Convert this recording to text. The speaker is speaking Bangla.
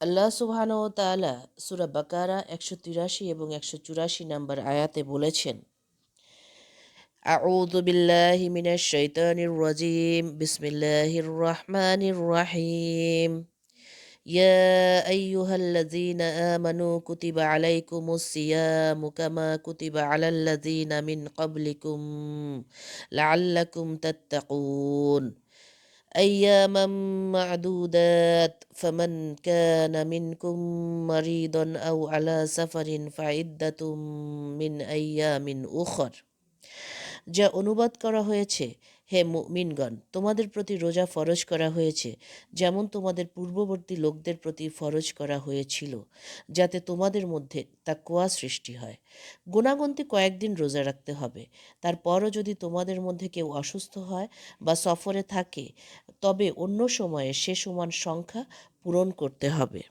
আল্লাহ সুবহানাহু ওয়া তাআলা সূরা বাকারা ১৮৩ এবং ১৮৪ নম্বর আয়াতে বলেছেন, আউযু বিল্লাহি মিনাশ শাইতানির রাজিম, বিসমিল্লাহির রহমানির রহিম। ইয়া আইয়ুহাল্লাযীনা আমানু কুতিবা আলাইকুমুস সিয়ামু কামা কুতিবা আলাল্লাযীনা মিন ক্বাবলিকুম লাআল্লাকুম তাত্তাকুন। أياما معدودات فمن كان منكم مريضا أو على سفر فعدة من أيام أخر। যা অনুবাদ করা হয়েছে, হে মুমিনগণ, তোমাদের প্রতি রোজা ফরজ করা হয়েছে যেমন তোমাদের পূর্ববর্তী লোকদের প্রতি ফরজ করা হয়েছিল, যাতে তোমাদের মধ্যে তাকওয়া সৃষ্টি হয়। গুণাগুনতি কয়েকদিন রোজা রাখতে হবে। তারপরও যদি তোমাদের মধ্যে কেউ অসুস্থ হয় বা সফরে থাকে, তবে অন্য সময়ে সে সমান সংখ্যা পূরণ করতে হবে।